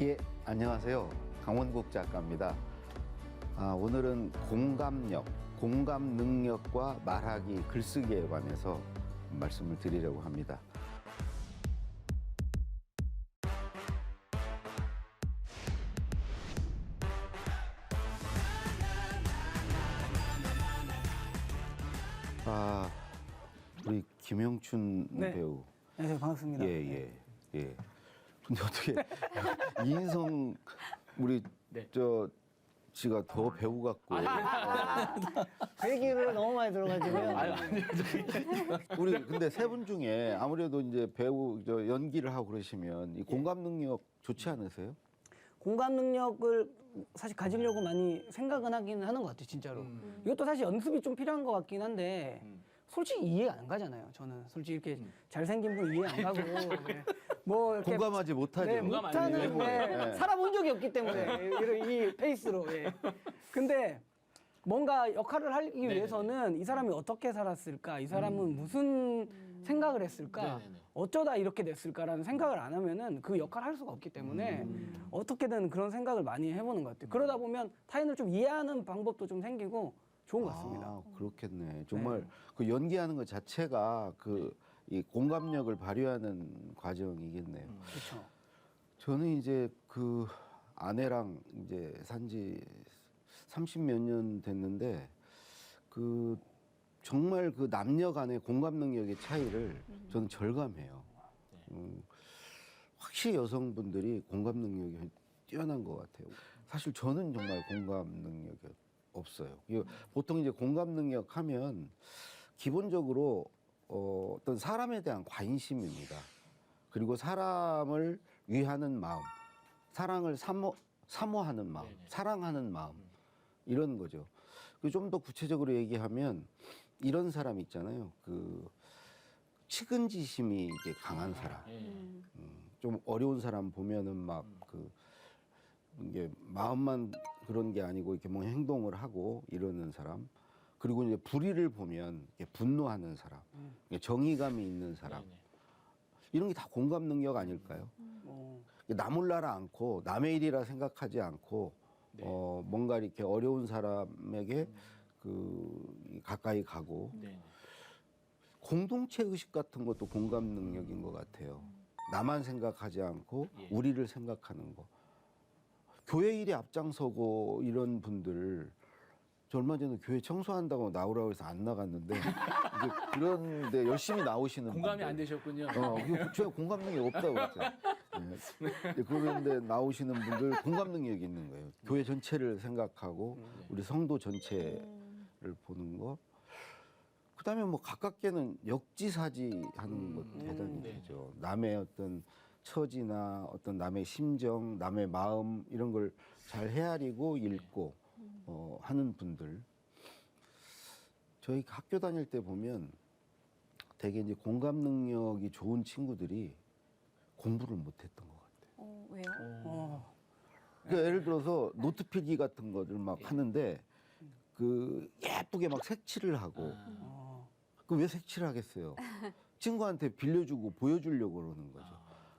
예, 안녕하세요. 강원국 작가입니다. 오늘은 공감력, 공감 능력과 말하기, 글쓰기에 관해서 말씀을 드리려고 합니다. 우리 김영춘 네. 배우. 네, 반갑습니다. 예. 근데 어떻게 이인성 우리 네. 씨가 더 배우 같고 그 얘기를 너무 많이 들어가지고요. 우리 근데 세 분 중에 아무래도 이제 배우 연기를 하고 그러시면 이 공감 능력 좋지 않으세요? 공감 능력을 사실 가지려고 많이 생각은 하긴 하는 것 같아요, 진짜로. 이것도 사실 연습이 좀 필요한 것 같긴 한데 솔직히 이해가 안 가잖아요. 저는 솔직히 이렇게 잘생긴 분 이해 안 가고 뭐 이렇게 공감하지 못하죠. 네, 공감 안 못하는 해요. 네, 살아본 적이 없기 때문에 이런 이 페이스로. 예. 근데 뭔가 역할을 하기 위해서는 이 사람이 어떻게 살았을까, 이 사람은 무슨 생각을 했을까, 네네네. 어쩌다 이렇게 됐을까라는 생각을 안 하면은 그 역할을 할 수가 없기 때문에 어떻게든 그런 생각을 많이 해보는 것 같아요. 그러다 보면 타인을 좀 이해하는 방법도 좀 생기고 좋은 것 같습니다. 그렇겠네. 정말 그 연기하는 것 자체가 이 공감력을 발휘하는 과정이겠네요. 그렇죠. 저는 이제 그 아내랑 이제 산지 30몇 년 됐는데 정말 그 남녀 간의 공감 능력의 차이를 저는 절감해요. 확실히 여성분들이 공감 능력이 뛰어난 것 같아요. 사실 저는 정말 공감 능력이 없어요. 보통 이제 공감 능력 하면 기본적으로 어떤 사람에 대한 관심입니다. 그리고 사람을 위하는 마음, 사랑을 사모하는 마음, 네네. 사랑하는 마음, 이런 거죠. 좀 더 구체적으로 얘기하면 이런 사람 있잖아요. 측은지심이 이제 강한 사람. 좀 어려운 사람 보면은 이게 마음만 그런 게 아니고 이렇게 뭐 행동을 하고 이러는 사람. 그리고 이제 불의를 보면 이렇게 분노하는 사람, 정의감이 있는 사람. 네네. 이런 게 다 공감 능력 아닐까요? 나 몰라라 않고 남의 일이라 생각하지 않고 네. 뭔가 이렇게 어려운 사람에게 가까이 가고 네네. 공동체 의식 같은 것도 공감 능력인 것 같아요. 나만 생각하지 않고 예. 우리를 생각하는 거. 교회 일에 앞장서고 이런 분들, 저 얼마 전에 교회 청소한다고 나오라고 해서 안 나갔는데 이제 그런데 열심히 나오시는 공감이 분들. 안 되셨군요. 제가 공감 능력이 없다고 그랬어요. 네. 그런데 나오시는 분들 공감 능력이 있는 거예요. 교회 전체를 생각하고 우리 성도 전체를 보는 거. 그다음에 뭐 가깝게는 역지사지하는 것도 대단히 네. 되죠. 남의 어떤 처지나 어떤 남의 심정, 남의 마음 이런 걸 잘 헤아리고 읽고 하는 분들. 저희 학교 다닐 때 보면 되게 이제 공감 능력이 좋은 친구들이 공부를 못했던 것 같아요. 왜요? 그러니까 예를 들어서 노트 필기 같은 거를 막 하는데 예쁘게 막 색칠을 하고 그 왜 색칠을 하겠어요? 친구한테 빌려주고 보여주려고 그러는 거죠.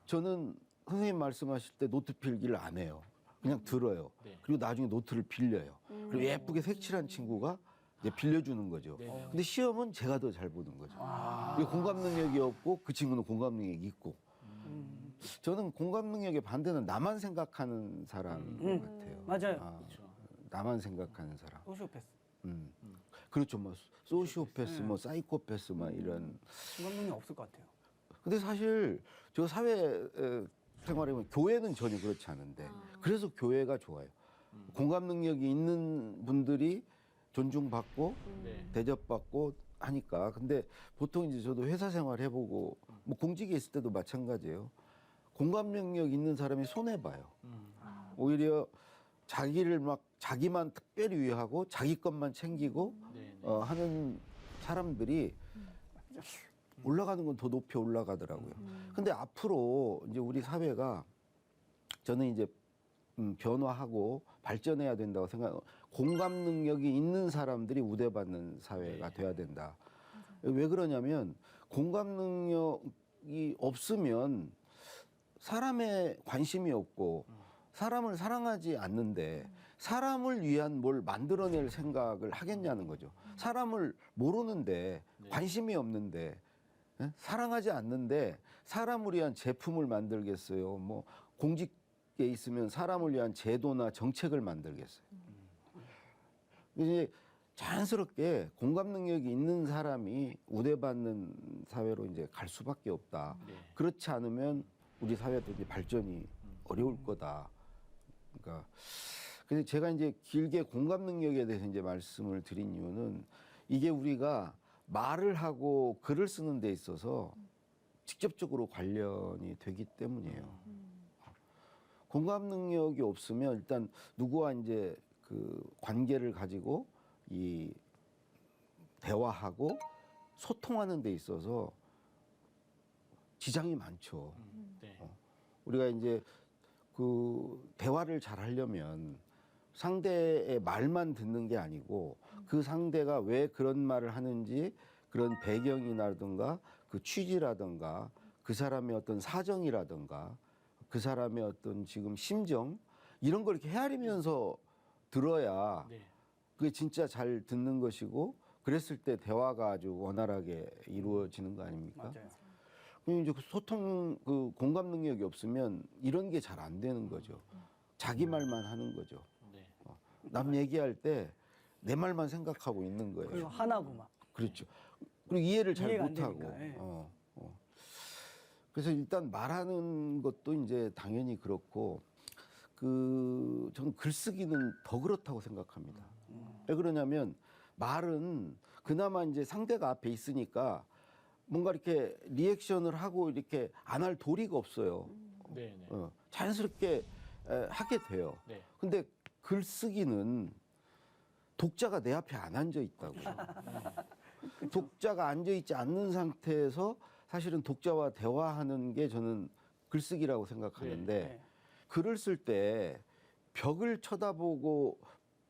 저는 선생님 말씀하실 때 노트 필기를 안 해요. 그냥 들어요. 네. 그리고 나중에 노트를 빌려요. 그리고 예쁘게 색칠한 친구가 이제 빌려주는 거죠. 네. 근데 시험은 제가 더 잘 보는 거죠. 이게 공감 능력이 없고 그 친구는 공감 능력이 있고. 저는 공감 능력의 반대는 나만 생각하는 사람인 것 같아요. 맞아요. 그렇죠. 나만 생각하는 사람. 소시오패스. 그렇죠. 뭐 소시오패스, 뭐 사이코패스, 막 이런. 공감 능력 없을 것 같아요. 근데 사실 저 사회 생활에 보면 교회는 전혀 그렇지 않은데 그래서 교회가 좋아요. 공감 능력이 있는 분들이 존중받고 네. 대접받고 하니까. 근데 보통 이제 저도 회사 생활 해보고 뭐 공직에 있을 때도 마찬가지예요. 공감 능력 있는 사람이 손해 봐요. 오히려 자기만 특별히 위하고 자기 것만 챙기고 네네. 하는 사람들이 올라가는 건 더 높이 올라가더라고요. 근데 앞으로 이제 우리 사회가 저는 이제 변화하고 발전해야 된다고 생각해요. 공감 능력이 있는 사람들이 우대받는 사회가 돼야 된다. 왜 그러냐면 공감 능력이 없으면 사람의 관심이 없고 사람을 사랑하지 않는데 사람을 위한 뭘 만들어낼 생각을 하겠냐는 거죠. 사람을 모르는데 관심이 없는데 예? 사랑하지 않는데 사람을 위한 제품을 만들겠어요. 뭐 공직에 있으면 사람을 위한 제도나 정책을 만들겠어요. 이제 자연스럽게 공감 능력이 있는 사람이 우대받는 사회로 이제 갈 수밖에 없다. 그렇지 않으면 우리 사회도 이제 발전이 어려울 거다. 그러니까 그래서 제가 이제 길게 공감 능력에 대해서 이제 말씀을 드린 이유는 이게 우리가 말을 하고 글을 쓰는 데 있어서 직접적으로 관련이 되기 때문이에요. 공감 능력이 없으면 일단 누구와 이제 그 관계를 가지고 이 대화하고 소통하는 데 있어서 지장이 많죠. 네. 우리가 이제 그 대화를 잘 하려면 상대의 말만 듣는 게 아니고 그 상대가 왜 그런 말을 하는지 그런 배경이라든가 그 취지라든가 그 사람의 어떤 사정이라든가 그 사람의 어떤 지금 심정 이런 걸 이렇게 헤아리면서 들어야 네. 그게 진짜 잘 듣는 것이고 그랬을 때 대화가 아주 원활하게 이루어지는 거 아닙니까? 맞아요. 그럼 이제 그 소통 그 공감 능력이 없으면 이런 게 잘 안 되는 거죠. 자기 말만 하는 거죠. 네. 남 얘기할 때 내 말만 생각하고 있는 거예요. 그리고 화나고 막. 그렇죠. 그리고 이해를 잘 이해가 안 못하고. 되니까, 예. 그래서 일단 말하는 것도 이제 당연히 그렇고 그 저는 글쓰기는 더 그렇다고 생각합니다. 왜 그러냐면 말은 그나마 이제 상대가 앞에 있으니까 뭔가 이렇게 리액션을 하고 이렇게 안 할 도리가 없어요. 네. 네. 자연스럽게 하게 돼요. 네. 근데 글쓰기는 독자가 내 앞에 안 앉아 있다고. 독자가 앉아 있지 않는 상태에서 사실은 독자와 대화하는 게 저는 글쓰기라고 생각하는데 네. 글을 쓸 때 벽을 쳐다보고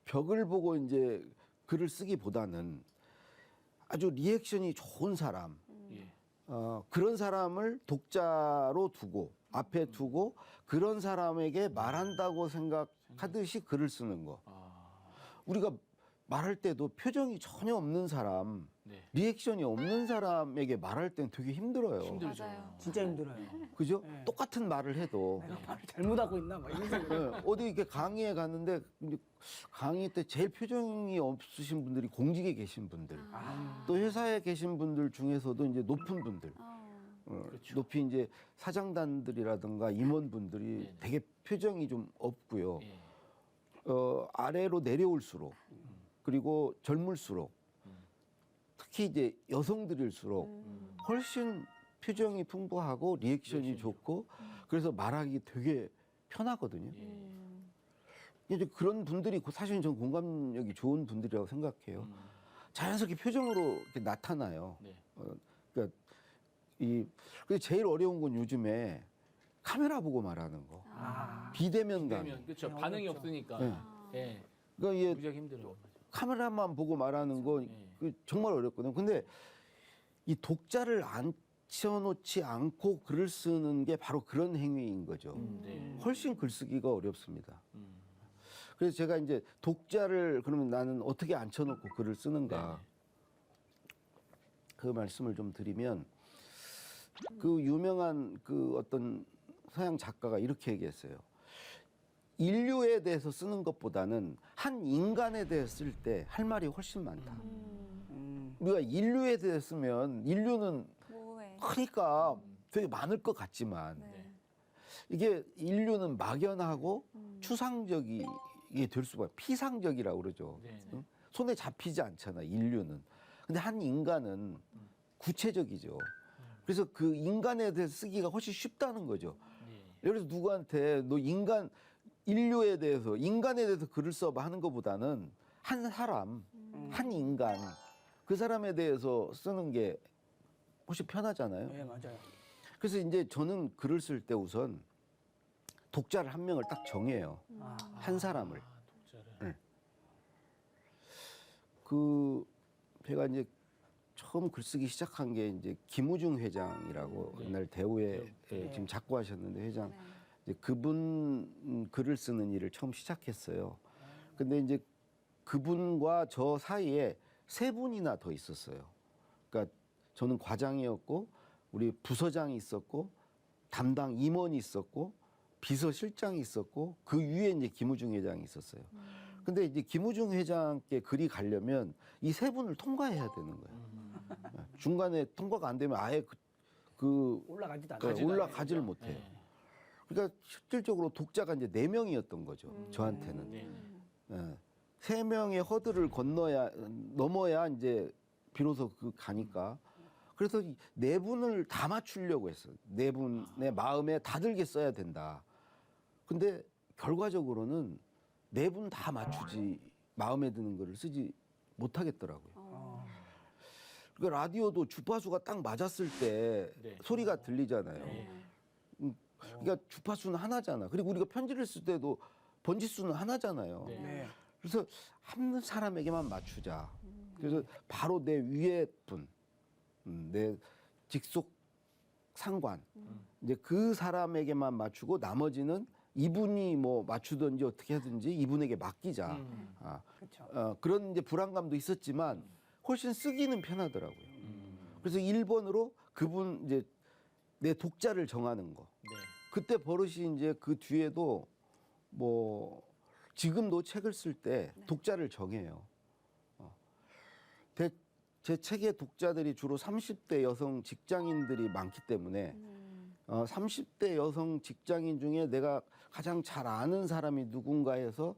벽을 보고 이제 글을 쓰기보다는 아주 리액션이 좋은 사람, 예. 그런 사람을 독자로 두고 앞에 두고 그런 사람에게 말한다고 생각하듯이 글을 쓰는 거. 우리가 말할 때도 표정이 전혀 없는 사람, 네. 리액션이 없는 사람에게 말할 땐 되게 힘들어요. 힘들죠. 맞아요. 진짜 힘들어요. 그죠? 네. 똑같은 말을 해도 내가 말을 잘못하고 있나 막 이런 생각. 네, 어디 이렇게 강의에 갔는데 이제 강의 때 제일 표정이 없으신 분들이 공직에 계신 분들, 또 회사에 계신 분들 중에서도 이제 높은 분들, 그렇죠. 높이 이제 사장단들이라든가 임원분들이 네네. 되게 표정이 좀 없고요. 예. 아래로 내려올수록 그리고 젊을수록 특히 이제 여성들일수록 훨씬 표정이 풍부하고 리액션이 좋고 그래서 말하기 되게 편하거든요. 이제 그런 분들이 사실 저는 공감력이 좋은 분들이라고 생각해요. 자연스럽게 표정으로 이렇게 나타나요. 네. 그러니까 근데 제일 어려운 건 요즘에 카메라 보고 말하는 거. 비대면 강의. 그러면 그렇죠. 네, 반응이 어렵죠. 없으니까. 네. 예. 그러니까 이게 무지하게 힘들어요. 카메라만 보고 말하는 거 네. 정말 어렵거든요. 근데 이 독자를 앉혀놓지 않고 글을 쓰는 게 바로 그런 행위인 거죠. 네. 훨씬 글쓰기가 어렵습니다. 음. 그래서 제가 이제 독자를 그러면 나는 어떻게 앉혀놓고 글을 쓰는가 그 말씀을 좀 드리면 그 유명한 그 어떤 서양 작가가 이렇게 얘기했어요. 인류에 대해서 쓰는 것보다는 한 인간에 대해서 쓸 때 할 말이 훨씬 많다. 우리가 인류에 대해서 쓰면 인류는 뭐해? 크니까 되게 많을 것 같지만 네. 이게 인류는 막연하고 추상적이 될 수가 피상적이라고 그러죠. 네. 응? 손에 잡히지 않잖아 인류는. 근데 한 인간은 구체적이죠. 그래서 그 인간에 대해서 쓰기가 훨씬 쉽다는 거죠. 네. 예를 들어서 누구한테 너 인류에 대해서 인간에 대해서 글을 써봐 하는 것보다는 한 사람, 한 인간 그 사람에 대해서 쓰는 게 훨씬 편하잖아요. 네, 맞아요. 그래서 이제 저는 글을 쓸 때 우선 독자를 한 명을 딱 정해요. 한 사람을. 독자를. 제가 이제 처음 글쓰기 시작한 게 이제 김우중 회장이라고 네. 옛날 대우에 네. 지금 작고하셨는데 회장 네. 이제 그분 글을 쓰는 일을 처음 시작했어요. 근데 이제 그분과 저 사이에 세 분이나 더 있었어요. 그러니까 저는 과장이었고 우리 부서장이 있었고 담당 임원이 있었고 비서실장이 있었고 그 위에 이제 김우중 회장이 있었어요. 근데 이제 김우중 회장께 글이 가려면 이 세 분을 통과해야 되는 거예요. 중간에 통과가 안 되면 아예 올라가지도 않아요. 올라가지를 못해요. 그러니까 실질적으로 독자가 이제 4명이었던 거죠. 저한테는. 네. 예. 3명의 허들을 넘어야 이제 비로소 가니까. 그래서 이 4분을 다 맞추려고 했어요. 4분의 마음에 다 들게 써야 된다. 근데 결과적으로는 4분 다 맞추지 마음에 드는 거를 쓰지 못하겠더라고요. 그러니까 라디오도 주파수가 딱 맞았을 때 네. 소리가 들리잖아요. 네. 그러니까 주파수는 하나잖아. 그리고 우리가 편지를 쓸 때도 번지수는 하나잖아요. 네. 네. 그래서 한 사람에게만 맞추자. 그래서 바로 내 위에 분, 내 직속 상관, 이제 그 사람에게만 맞추고 나머지는 이분이 뭐 맞추든지 어떻게 하든지 이분에게 맡기자. 그렇죠. 그런 이제 불안감도 있었지만 훨씬 쓰기는 편하더라고요. 그래서 1번으로 그분 이제 내 독자를 정하는 거. 네. 그때 버릇이 이제 그 뒤에도 뭐 지금도 책을 쓸 때 독자를 정해요. 제 책의 독자들이 주로 30대 여성 직장인들이 많기 때문에 30대 여성 직장인 중에 내가 가장 잘 아는 사람이 누군가 해서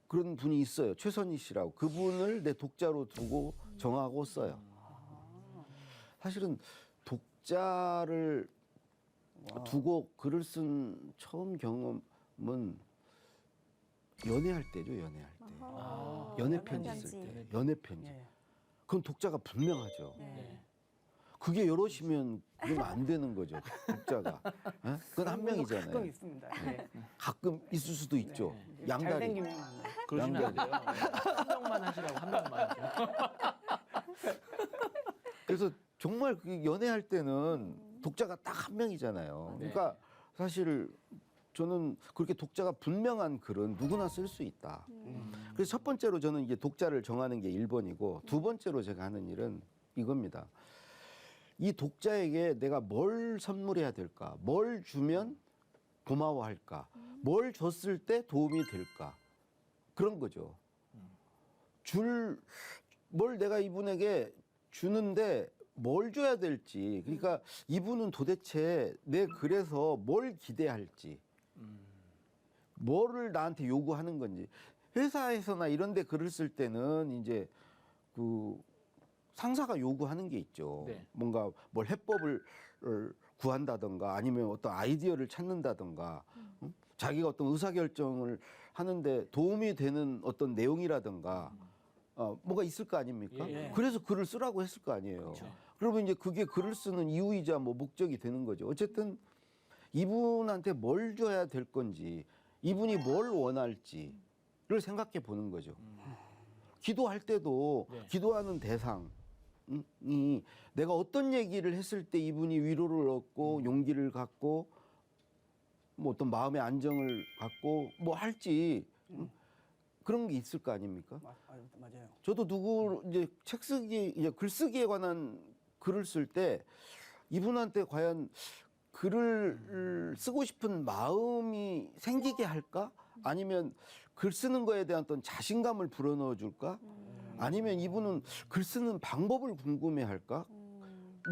그런 분이 있어요. 최선희 씨라고. 그분을 내 독자로 두고 정하고 써요. 사실은 독자를 두고 글을 쓴 처음 경험은 연애할 때죠. 연애할 때. 연애 편지 쓸 때. 연애 편지. 예. 그건 독자가 분명하죠. 네. 그게 여럿이면 그건 안 되는 거죠. 독자가. 예? 그건 한 명이잖아요. 가끔 있습니다. 네. 가끔 있을 수도 있죠. 양다리. 잘생기면 그러시면 안 돼요. 한 명만 하시라고 한 명만. 그래서 정말 그 연애할 때는 독자가 딱 한 명이잖아요. 네. 그러니까 사실 저는 그렇게 독자가 분명한 글은 누구나 쓸 수 있다. 그래서 첫 번째로 저는 이제 독자를 정하는 게 1번이고 두 번째로 제가 하는 일은 이겁니다. 이 독자에게 내가 뭘 선물해야 될까? 뭘 주면 고마워할까? 뭘 줬을 때 도움이 될까? 그런 거죠. 뭘 내가 이분에게 주는데 뭘 줘야 될지, 그러니까 이분은 도대체 내 글에서 뭘 기대할지, 뭐를 나한테 요구하는 건지. 회사에서나 이런 데 글을 쓸 때는 이제 그 상사가 요구하는 게 있죠. 네. 뭔가 뭘 해법을 구한다던가 아니면 어떤 아이디어를 찾는다던가 자기가 어떤 의사결정을 하는데 도움이 되는 어떤 내용이라던가 뭐가 있을 거 아닙니까? 예. 그래서 글을 쓰라고 했을 거 아니에요. 그렇죠. 그러면 이제 그게 글을 쓰는 이유이자 뭐 목적이 되는 거죠. 어쨌든 이분한테 뭘 줘야 될 건지, 이분이 뭘 원할지를 생각해 보는 거죠. 기도할 때도 네. 기도하는 대상이 내가 어떤 얘기를 했을 때 이분이 위로를 얻고 용기를 갖고 뭐 어떤 마음의 안정을 갖고 뭐 할지 그런 게 있을 거 아닙니까? 맞아요. 저도 누구 이제 책 쓰기, 이제 글쓰기에 관한 글을 쓸 때 이분한테 과연 글을 쓰고 싶은 마음이 생기게 할까? 아니면 글 쓰는 거에 대한 어떤 자신감을 불어넣어 줄까? 아니면 이분은 글 쓰는 방법을 궁금해 할까?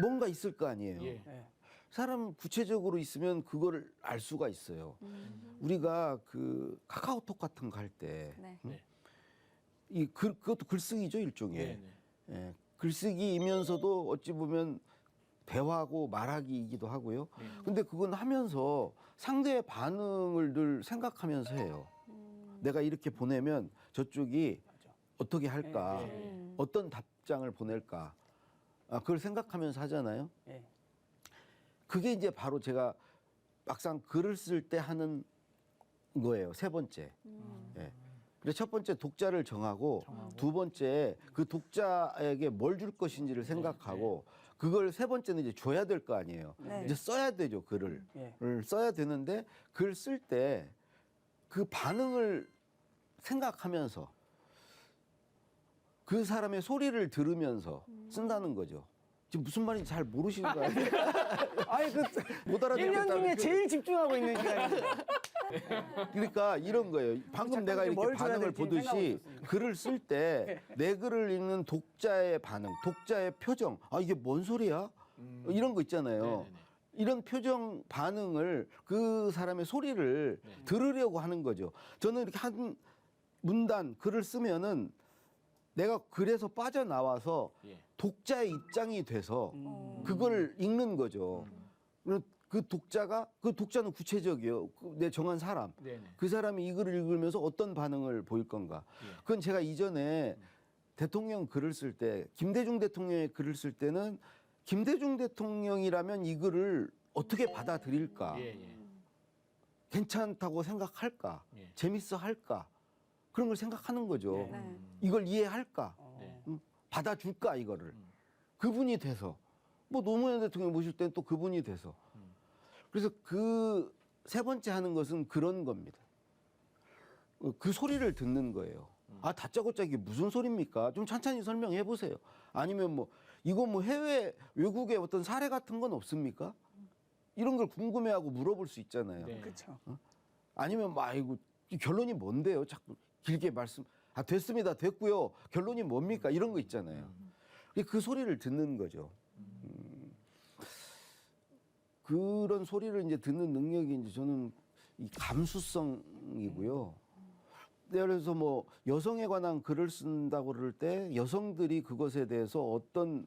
뭔가 있을 거 아니에요. 예. 네. 사람 구체적으로 있으면 그거를 알 수가 있어요. 우리가 그 카카오톡 같은 거 할 때 네. 네. 그것도 글쓰기죠, 일종의. 네. 네. 예, 글쓰기이면서도 어찌 보면 대화하고 말하기이기도 하고요. 근데 그건 하면서 상대의 반응을 늘 생각하면서 해요. 내가 이렇게 보내면 저쪽이 어떻게 할까? 어떤 답장을 보낼까? 그걸 생각하면서 하잖아요. 예. 그게 이제 바로 제가 막상 글을 쓸 때 하는 거예요. 세 번째. 예. 그래서 첫 번째 독자를 정하고 두 번째 그 독자에게 뭘 줄 것인지를 생각하고 그걸 세 번째는 이제 줘야 될 거 아니에요. 네. 이제 써야 되죠, 글을. 예. 써야 되는데 글 쓸 때 그 반응을 생각하면서 그 사람의 소리를 들으면서 쓴다는 거죠. 지금 무슨 말인지 잘 모르시는 거 아니에요? 아니 그 못 1년 알아듣겠다는 중에 그- 제일 집중하고 있는 시간입니다. 그러니까 이런 거예요. 방금 내가 이렇게 뭘 줘야 반응을 될지 생각하고 보듯이 있었습니다. 글을 쓸 때 내 글을 읽는 독자의 반응, 독자의 표정, 아 이게 뭔 소리야? 이런 거 있잖아요. 네네네. 이런 표정 반응을 그 사람의 소리를 네. 들으려고 하는 거죠. 저는 이렇게 한 문단 글을 쓰면은 내가 글에서 빠져나와서 예. 독자의 입장이 돼서 음. 그걸 읽는 거죠. 그 독자는 구체적이에요. 내 정한 사람. 네네. 그 사람이 이 글을 읽으면서 어떤 반응을 보일 건가. 예. 그건 제가 이전에 대통령 글을 쓸 때, 김대중 대통령의 글을 쓸 때는 김대중 대통령이라면 이 글을 어떻게 받아들일까. 예, 예. 괜찮다고 생각할까. 예. 재밌어 할까. 그런 걸 생각하는 거죠. 네. 이걸 이해할까. 네. 받아줄까 이거를. 그분이 돼서. 뭐 노무현 대통령 모실 때는 또 그분이 돼서. 그래서 그 세 번째 하는 것은 그런 겁니다. 그 소리를 듣는 거예요. 아, 다짜고짜 이게 무슨 소리입니까? 좀 찬찬히 설명해 보세요. 아니면 뭐, 이거 뭐 해외, 외국의 어떤 사례 같은 건 없습니까? 이런 걸 궁금해하고 물어볼 수 있잖아요. 네. 그렇죠. 아니면 막, 이거 결론이 뭔데요? 자꾸 길게 아, 됐습니다. 됐고요. 결론이 뭡니까? 이런 거 있잖아요. 그 소리를 듣는 거죠. 그런 소리를 이제 듣는 능력이 이제 저는 이 감수성이고요. 예를 들어서 뭐 여성에 관한 글을 쓴다고 그럴 때 여성들이 그것에 대해서 어떤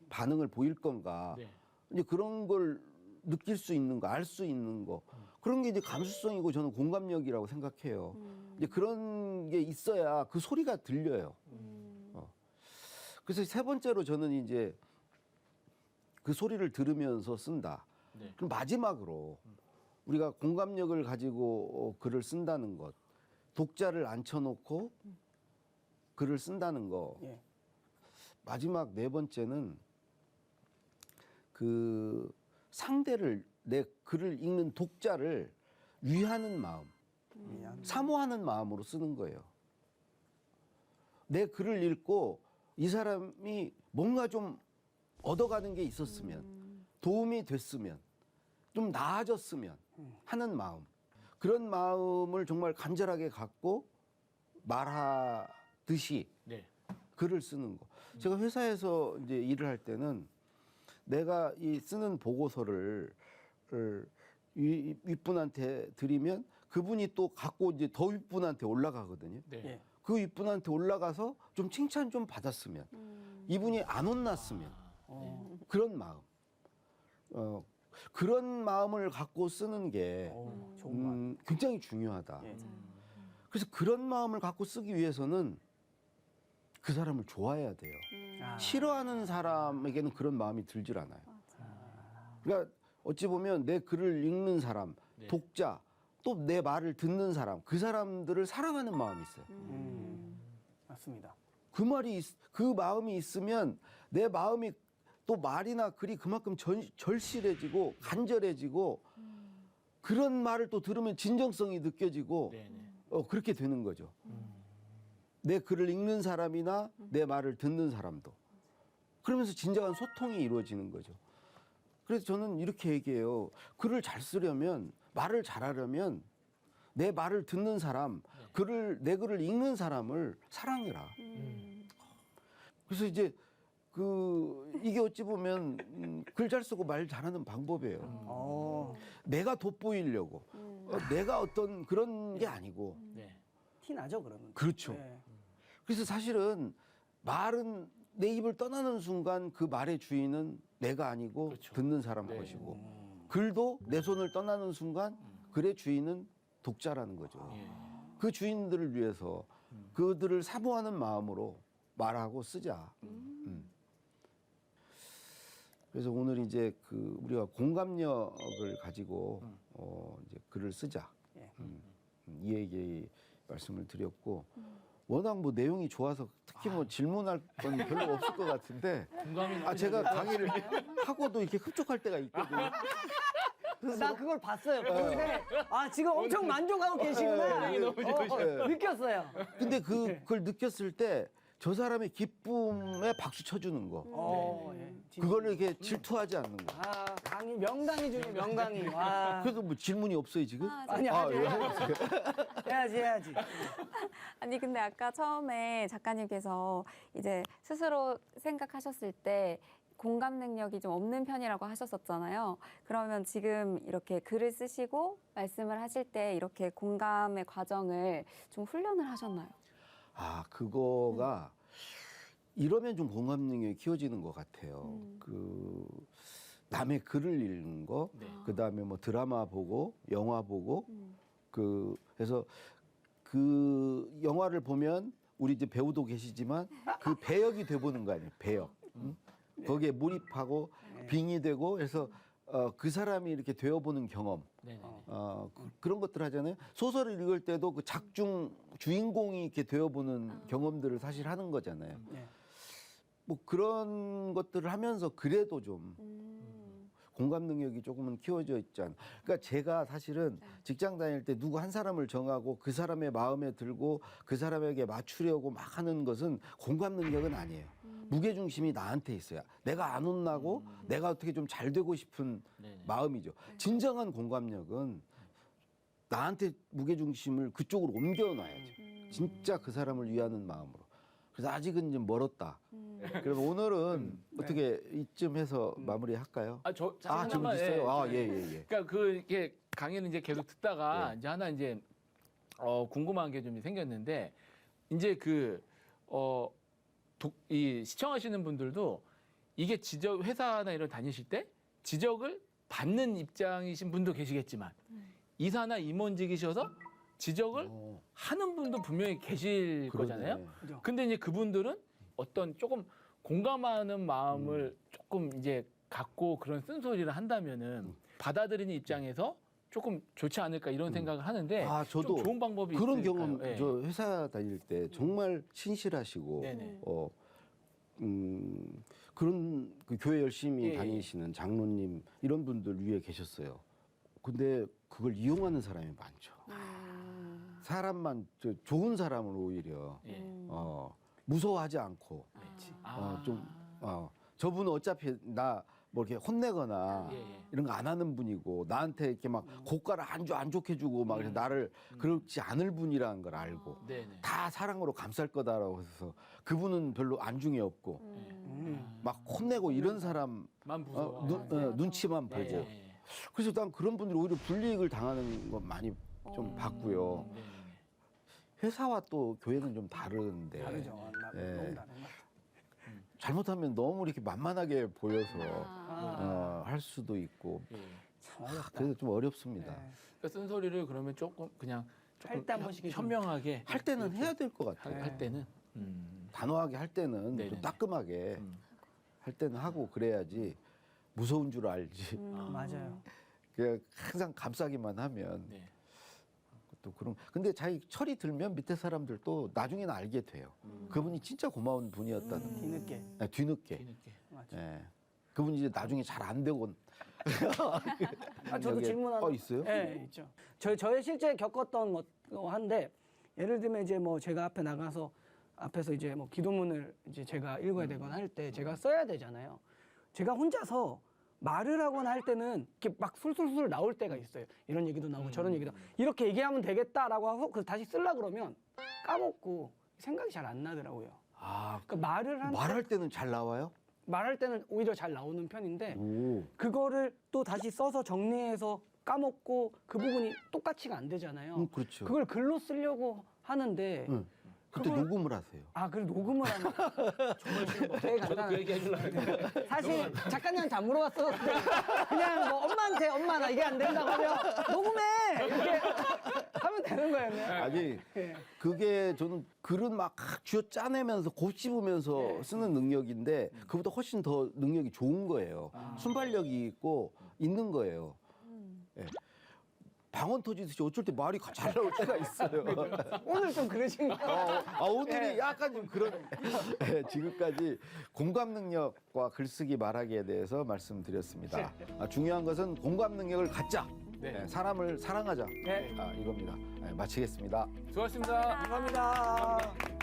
반응을 보일 건가. 네. 이제 그런 걸 느낄 수 있는 거, 알 수 있는 거. 그런 게 이제 감수성이고 저는 공감력이라고 생각해요. 이제 그런 게 있어야 그 소리가 들려요. 그래서 세 번째로 저는 이제 그 소리를 들으면서 쓴다. 네. 그럼 마지막으로 우리가 공감력을 가지고 글을 쓴다는 것, 독자를 앉혀놓고 글을 쓴다는 거. 예. 마지막 네 번째는 그 상대를 내 글을 읽는 독자를 위하는 마음, 사모하는 마음으로 쓰는 거예요. 내 글을 읽고 이 사람이 뭔가 좀 얻어가는 게 있었으면, 도움이 됐으면, 좀 나아졌으면 하는 마음. 그런 마음을 정말 간절하게 갖고 말하듯이 네. 글을 쓰는 거. 제가 회사에서 이제 일을 할 때는 내가 이 쓰는 보고서를 윗분한테 드리면 그분이 또 갖고 이제 더 윗분한테 올라가거든요. 네. 예. 그 윗분한테 올라가서 좀 칭찬 좀 받았으면, 이분이 안 혼났으면, 그런 마음. 그런 마음을 갖고 쓰는 게 좋은 말. 굉장히 중요하다. 예. 그래서 그런 마음을 갖고 쓰기 위해서는 그 사람을 좋아해야 돼요. 아. 싫어하는 사람에게는 그런 마음이 들질 않아요. 그러니까 어찌 보면 내 글을 읽는 사람, 네. 독자, 또 내 말을 듣는 사람, 그 사람들을 사랑하는 마음이 있어요. 맞습니다. 그 마음이 있으면 내 마음이 또 말이나 글이 그만큼 절실해지고 간절해지고 그런 말을 또 들으면 진정성이 느껴지고 네. 네. 그렇게 되는 거죠. 내 글을 읽는 사람이나 내 말을 듣는 사람도. 그러면서 진정한 소통이 이루어지는 거죠. 그래서 저는 이렇게 얘기해요. 글을 잘 쓰려면, 말을 잘하려면 내 말을 듣는 사람, 내 글을 읽는 사람을 사랑해라. 그래서 이제 이게 어찌 보면 글 잘 쓰고 말 잘하는 방법이에요. 내가 돋보이려고, 내가 어떤 그런 게 아니고. 네. 티 나죠 그러면. 그렇죠. 예. 그래서 사실은 말은 내 입을 떠나는 순간 그 말의 주인은 내가 아니고 그렇죠. 듣는 사람 네. 것이고, 글도 내 손을 떠나는 순간 글의 주인은 독자라는 거죠. 예. 그 주인들을 위해서 그들을 사모하는 마음으로 말하고 쓰자. 그래서 오늘 이제 우리가 공감력을 가지고 이제 글을 쓰자. 예. 이 얘기 말씀을 드렸고, 워낙 뭐 내용이 좋아서 특히 뭐 질문할 건 별로 없을 것 같은데 공감이 너무 제가 잘 돼서. 강의를 하고도 이렇게 흡족할 때가 있거든요. 나 그걸 봤어요. 근데 지금 엄청 만족하고 계시구나. 네, 너무 좋으셔요. 느꼈어요. 근데 그걸 느꼈을 때 저 사람의 기쁨에 박수 쳐주는 거. 그거를 이렇게 질투하지 않는 거. 강의 명강의 중에 명강의. 와. 그래서 뭐 질문이 없어요 지금? 아니 해야지. 아니 근데 아까 처음에 작가님께서 이제 스스로 생각하셨을 때 공감 능력이 좀 없는 편이라고 하셨었잖아요. 그러면 지금 이렇게 글을 쓰시고 말씀을 하실 때 이렇게 공감의 과정을 좀 훈련을 하셨나요? 그거가 이러면 좀 공감 능력이 키워지는 것 같아요. 그 남의 글을 읽는 거, 네. 그다음에 뭐 드라마 보고 영화 보고 그래서 그 영화를 보면 우리 이제 배우도 계시지만 그 배역이 돼보는 거 아니에요. 배역. 응? 거기에 몰입하고 빙의 되고 해서 그 사람이 이렇게 되어보는 경험. 네네. 그런 것들 하잖아요. 소설을 읽을 때도 그 작중 주인공이 이렇게 되어보는 경험들을 사실 하는 거잖아요. 뭐 그런 것들을 하면서 그래도 좀 공감 능력이 조금은 키워져 있지 않나. 그러니까 제가 사실은 직장 다닐 때 누구 한 사람을 정하고 그 사람의 마음에 들고 그 사람에게 맞추려고 막 하는 것은 공감 능력은 아니에요. 무게중심이 나한테 있어야 내가 안 혼나고 내가 어떻게 좀 잘 되고 싶은 네네. 마음이죠. 진정한 공감력은 나한테 무게중심을 그쪽으로 옮겨놔야죠. 진짜 그 사람을 위하는 마음으로. 그래서 아직은 좀 멀었다. 그럼 오늘은 어떻게 이쯤 해서 마무리할까요? 저 질문 잠깐만. 있어요? 예. 예. 그러니까 이게 강의를 이제 계속 듣다가 이제 하나 이제 궁금한 게 좀 생겼는데 이제 이 시청하시는 분들도 이게 회사나 이런 다니실 때 지적을 받는 입장이신 분도 계시겠지만 이사나 임원직이셔서 지적을 하는 분도 분명히 계실 거잖아요. 그러네. 근데 이제 그분들은 어떤 조금 공감하는 마음을 조금 이제 갖고 그런 쓴소리를 한다면은 받아들이는 입장에서 조금 좋지 않을까 이런 생각을 하는데 저도 좀 좋은 방법이 그런 있을까요? 경험 예. 저 회사 다닐 때 정말 신실하시고 네네. 그런 그 교회 열심히 예. 다니시는 장로님 이런 분들 위에 계셨어요. 근데 그걸 이용하는 사람이 많죠. 사람만 좋은 사람을 오히려 예. 무서워하지 않고 저분은 어차피 나 뭐 이렇게 혼내거나 예. 이런 거 안 하는 분이고 나한테 이렇게 막 고가를 안 좋게 주고 막 나를 그렇지 않을 분이라는 걸 알고 네네. 다 사랑으로 감쌀 거다라고 해서 그분은 별로 안중에 없고 막 혼내고 이런 사람 만 무서워. 눈치만 보고 예. 그래서 난 그런 분들이 오히려 불이익을 당하는 거 많이 좀 봤고요. 네네. 회사와 또 교회는 좀 다른데 다르죠. 예. 너무 다른 것 잘못하면 너무 이렇게 만만하게 보여서 할 수도 있고 예. 참 어렵다. 그래서 좀 어렵습니다. 그러니까 쓴소리를 그러면 조금 할때 한 번씩 해주면. 현명하게 할 때는 해야 될 것 같아요. 할 때는 단호하게 할 때는 네네네. 좀 따끔하게 할 때는 하고 그래야지 무서운 줄 알지. 맞아요. 그냥 항상 감싸기만 하면 네. 또 그런. 근데 자기 철이 들면 밑에 사람들도 나중에는 알게 돼요. 그분이 진짜 고마운 분이었다는 거. 뒤늦게. 네, 뒤늦게. 뒤늦게. 맞아. 예. 그분이 이제 나중에 잘 안 되곤. 저도 질문 하나. 있어요? 네, 있죠. 저의 실제 겪었던 거 한데 예를 들면 이제 뭐 제가 앞에 나가서 앞에서 이제 뭐 기도문을 이제 제가 읽어야 되거나 할 때 제가 써야 되잖아요. 제가 혼자서 말을 하거나 할 때는 이렇게 막 술술술 나올 때가 있어요. 이런 얘기도 나오고 저런 얘기도 이렇게 얘기하면 되겠다라고 하고 그 다시 쓰려 그러면 까먹고 생각이 잘 안 나더라고요. 그러니까 말할 때는 잘 나와요? 말할 때는 오히려 잘 나오는 편인데 오. 그거를 또 다시 써서 정리해서 까먹고 그 부분이 똑같이가 안 되잖아요. 그렇죠. 그걸 글로 쓰려고 하는데 그때 녹음을 하세요. 그걸 녹음을 하면 정말 되게 저도 그 간단한. 얘기 해주려고 했는데 사실 작가님한테 안 물어봤어. 그냥 뭐 엄마한테 엄마 나 이게 안 된다고 하면 녹음해 이렇게 하면 되는 거예요. 그냥. 아니 예. 그게 저는 글은 막 쥐어 짜내면서 곱씹으면서 쓰는 능력인데 그보다 훨씬 더 능력이 좋은 거예요. 순발력이 있고 있는 거예요. 예. 방언 터지듯이 어쩔 때 말이 잘 나올 때가 있어요. 오늘 좀 그러신가요? 오늘이 약간 좀 그런 네, 지금까지 공감 능력과 글쓰기 말하기에 대해서 말씀드렸습니다. 중요한 것은 공감 능력을 갖자. 네. 네, 사람을 사랑하자. 네. 이겁니다. 네, 마치겠습니다. 수고하셨습니다. 감사합니다.